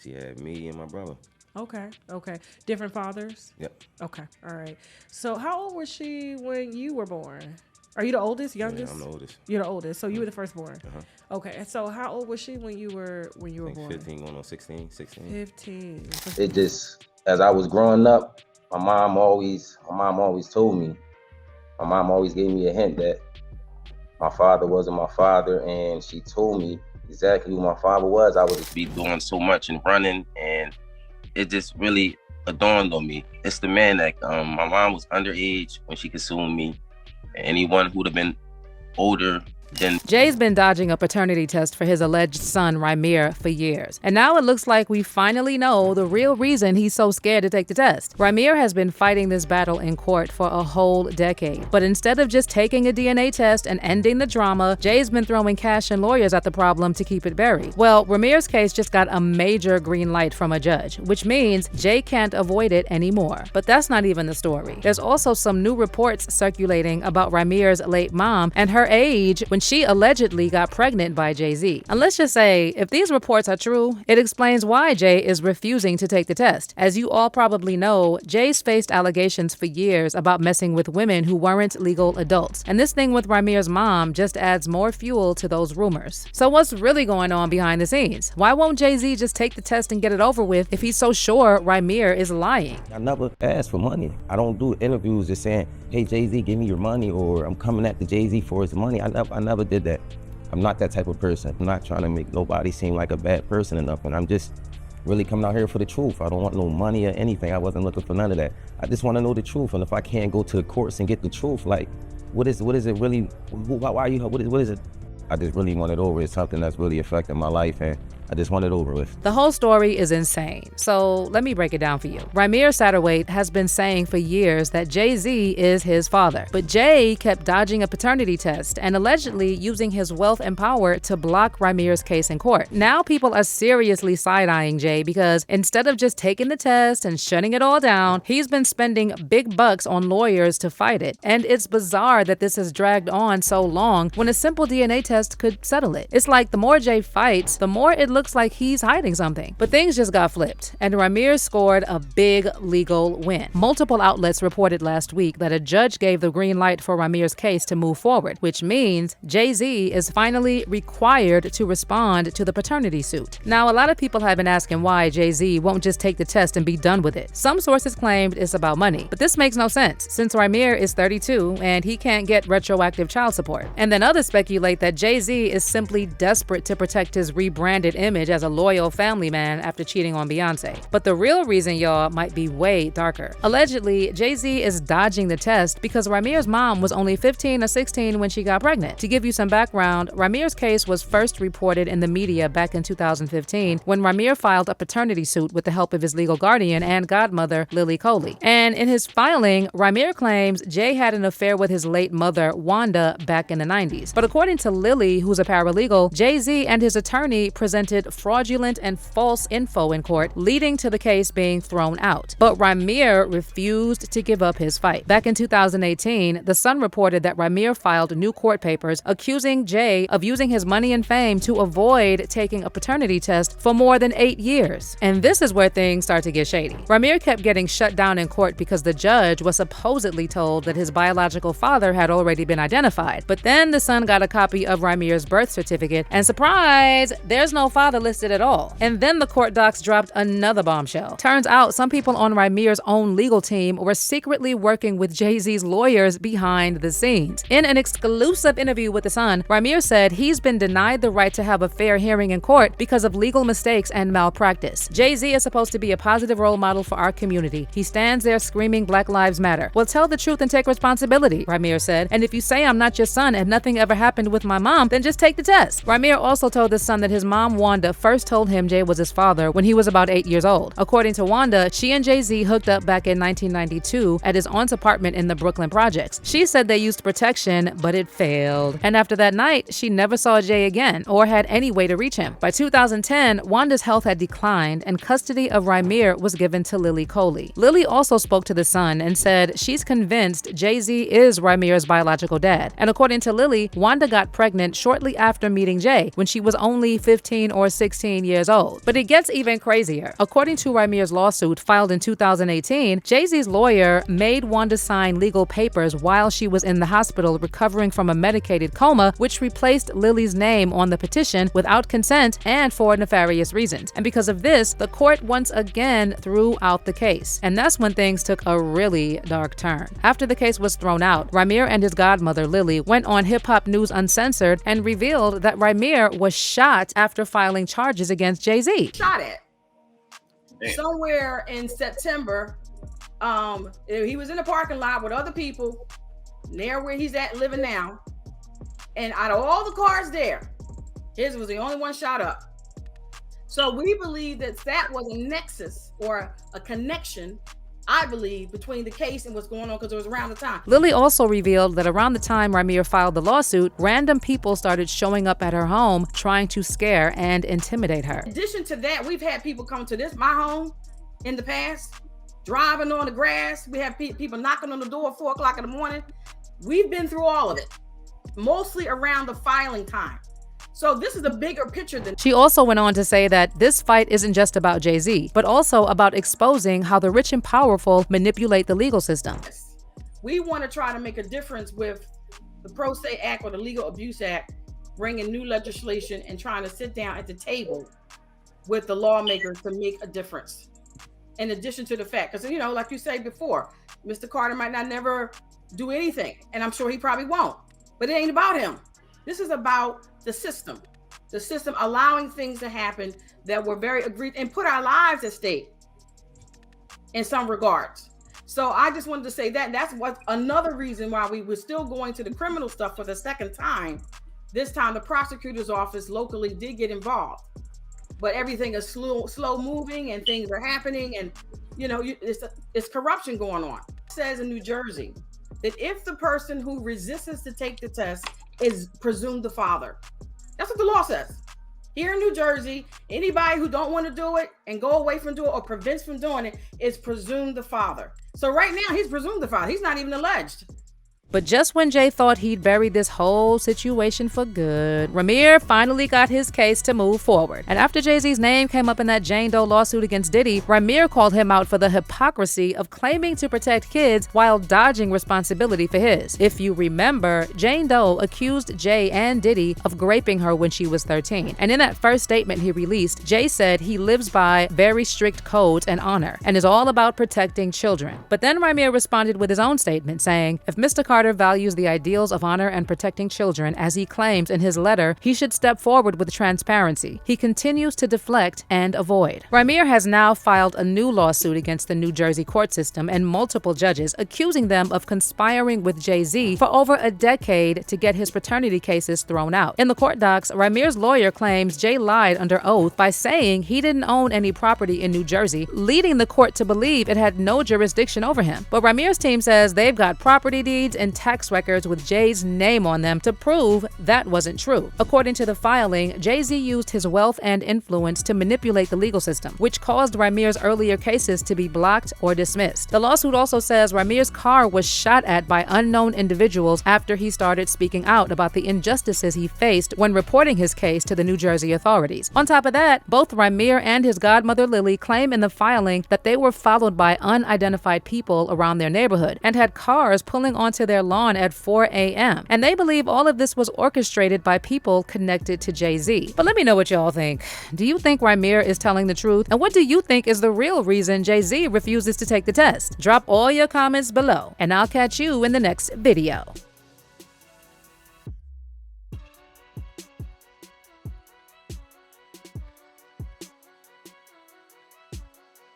She had me and my brother. Okay. Okay. Different fathers? Yep. Okay. All right. So how old was she when you were born? Are you the oldest, Yeah, I'm youngest? the oldest. You're the oldest. So you were the firstborn. Uh-huh. Okay. So how old was she when you I were think born? 15 going on 16, 16. 15. It just, as I was growing up, my mom always told me, my mom always gave me a hint that my father wasn't my father, and she told me exactly who my father was. I would just be doing so much and running, and it just really dawned on me. It's the man that my mom was underage when she consumed me. Anyone who'd have been older than Jay's been dodging a paternity test for his alleged son, Rymir, for years. And now it looks like we finally know the real reason he's so scared to take the test. Rymir has been fighting this battle in court for a whole decade. But instead of just taking a DNA test and ending the drama, Jay's been throwing cash and lawyers at the problem to keep it buried. Well, Rymir's case just got a major green light from a judge, which means Jay can't avoid it anymore. But that's not even the story. There's also some new reports circulating about Rymir's late mom and her age when she allegedly got pregnant by Jay-Z. And let's just say, if these reports are true, it explains why Jay is refusing to take the test. As you all probably know, Jay's faced allegations for years about messing with women who weren't legal adults. And this thing with Rymir's mom just adds more fuel to those rumors. So what's really going on behind the scenes? Why won't Jay-Z just take the test and get it over with if he's so sure Rymir is lying? I never asked for money. I don't do interviews just saying, hey, Jay-Z, give me your money, or I'm coming at the Jay-Z for his money. I never did that. I'm not that type of person. I'm not trying to make nobody seem like a bad person or nothing. I'm just really coming out here for the truth. I don't want no money or anything. I wasn't looking for none of that. I just want to know the truth. And if I can't go to the courts and get the truth, like, what is it really? Why are you? What is it? I just really want it over. It's something that's really affecting my life, and I just want it over with. The whole story is insane. So let me break it down for you. Rymir Satterwhite has been saying for years that Jay-Z is his father. But Jay kept dodging a paternity test and allegedly using his wealth and power to block Rymir's case in court. Now people are seriously side-eyeing Jay because instead of just taking the test and shutting it all down, he's been spending big bucks on lawyers to fight it. And it's bizarre that this has dragged on so long when a simple DNA test could settle it. It's like the more Jay fights, the more it looks like he's hiding something. But things just got flipped, and Rymir scored a big legal win. Multiple outlets reported last week that a judge gave the green light for Rymir's case to move forward, which means Jay-Z is finally required to respond to the paternity suit. Now, a lot of people have been asking why Jay-Z won't just take the test and be done with it. Some sources claimed it's about money, but this makes no sense since Rymir is 32 and he can't get retroactive child support. And then others speculate that Jay-Z is simply desperate to protect his rebranded image as a loyal family man after cheating on Beyonce. But the real reason, y'all, might be way darker. Allegedly, Jay-Z is dodging the test because Rymir's mom was only 15 or 16 when she got pregnant. To give you some background, Rymir's case was first reported in the media back in 2015 when Rymir filed a paternity suit with the help of his legal guardian and godmother, Lily Coley. And in his filing, Rymir claims Jay had an affair with his late mother, Wanda, back in the 90s. But according to Lily, who's a paralegal, Jay-Z and his attorney presented fraudulent and false info in court, leading to the case being thrown out. But Rymir refused to give up his fight. Back in 2018, The Sun reported that Rymir filed new court papers accusing Jay of using his money and fame to avoid taking a paternity test for more than 8 years. And this is where things start to get shady. Rymir kept getting shut down in court because the judge was supposedly told that his biological father had already been identified. But then The Sun got a copy of Rymir's birth certificate, and surprise, there's no father listed at all. And then the court docs dropped another bombshell. Turns out some people on Rymir's own legal team were secretly working with Jay-Z's lawyers behind the scenes. In an exclusive interview with The Sun, Rymir said he's been denied the right to have a fair hearing in court because of legal mistakes and malpractice. Jay-Z is supposed to be a positive role model for our community. He stands there screaming Black Lives Matter. Well, tell the truth and take responsibility, Rymir said. And if you say I'm not your son and nothing ever happened with my mom, then just take the test. Rymir also told The Sun that his mom, Wanda, first told him Jay was his father when he was about 8 years old. According to Wanda, she and Jay-Z hooked up back in 1992 at his aunt's apartment in the Brooklyn projects. She said they used protection, but it failed. And after that night, she never saw Jay again or had any way to reach him. By 2010, Wanda's health had declined and custody of Rymir was given to Lily Coley. Lily also spoke to The Sun and said she's convinced Jay-Z is Rymir's biological dad. And according to Lily, Wanda got pregnant shortly after meeting Jay when she was only 15 or or 16 years old. But it gets even crazier. According to Rymir's lawsuit filed in 2018, Jay-Z's lawyer made Wanda sign legal papers while she was in the hospital recovering from a medicated coma, which replaced Lily's name on the petition without consent and for nefarious reasons. And because of this, the court once again threw out the case. And that's when things took a really dark turn. After the case was thrown out, Rymir and his godmother Lily went on Hip Hop News Uncensored and revealed that Rymir was shot after filing charges against Jay-Z. Shot at somewhere in September. He was in the parking lot with other people near where he's at living now, and out of all the cars there, his was the only one shot up. So we believe that was a nexus or a connection, I believe, between the case and what's going on, because it was around the time. Lily also revealed that around the time Rymir filed the lawsuit, random people started showing up at her home trying to scare and intimidate her. In addition to that, we've had people come to my home in the past, driving on the grass. We have people knocking on the door at 4 o'clock in the morning. We've been through all of it, mostly around the filing time. So this is a bigger picture than. She also went on to say that this fight isn't just about Jay-Z, but also about exposing how the rich and powerful manipulate the legal system. We want to try to make a difference with the Pro Se Act or the Legal Abuse Act, bringing new legislation and trying to sit down at the table with the lawmakers to make a difference. In addition to the fact, because, you know, like you said before, Mr. Carter might not never do anything, and I'm sure he probably won't, but it ain't about him. This is about the system allowing things to happen that were very agreed and put our lives at stake in some regards. So I just wanted to say that's what another reason why we were still going to the criminal stuff for the second time. This time the prosecutor's office locally did get involved, but everything is slow moving and things are happening, and you know, it's corruption going on. It says in New Jersey that if the person who resists to take the test is presumed the father. That's what the law says. Here in New Jersey, anybody who don't want to do it and go away from doing it or prevents from doing it is presumed the father. So right now he's presumed the father. He's not even alleged. But just when Jay thought he'd buried this whole situation for good, Rymir finally got his case to move forward. And after Jay-Z's name came up in that Jane Doe lawsuit against Diddy, Rymir called him out for the hypocrisy of claiming to protect kids while dodging responsibility for his. If you remember, Jane Doe accused Jay and Diddy of graping her when she was 13. And in that first statement he released, Jay said he lives by very strict codes and honor and is all about protecting children. But then Rymir responded with his own statement saying, if Mr. Carter values the ideals of honor and protecting children, as he claims in his letter, he should step forward with transparency. He continues to deflect and avoid. Rymir has now filed a new lawsuit against the New Jersey court system and multiple judges, accusing them of conspiring with Jay-Z for over a decade to get his paternity cases thrown out. In the court docs, Rymir's lawyer claims Jay lied under oath by saying he didn't own any property in New Jersey, leading the court to believe it had no jurisdiction over him. But Rymir's team says they've got property deeds and tax records with Jay's name on them to prove that wasn't true. According to the filing, Jay-Z used his wealth and influence to manipulate the legal system, which caused Rymir's earlier cases to be blocked or dismissed. The lawsuit also says Rymir's car was shot at by unknown individuals after he started speaking out about the injustices he faced when reporting his case to the New Jersey authorities. On top of that, both Rymir and his godmother Lily claim in the filing that they were followed by unidentified people around their neighborhood and had cars pulling onto their lawn at 4 a.m. And they believe all of this was orchestrated by people connected to Jay-Z. But let me know what y'all think. Do you think Rymir is telling the truth? And what do you think is the real reason Jay-Z refuses to take the test? Drop all your comments below, and I'll catch you in the next video.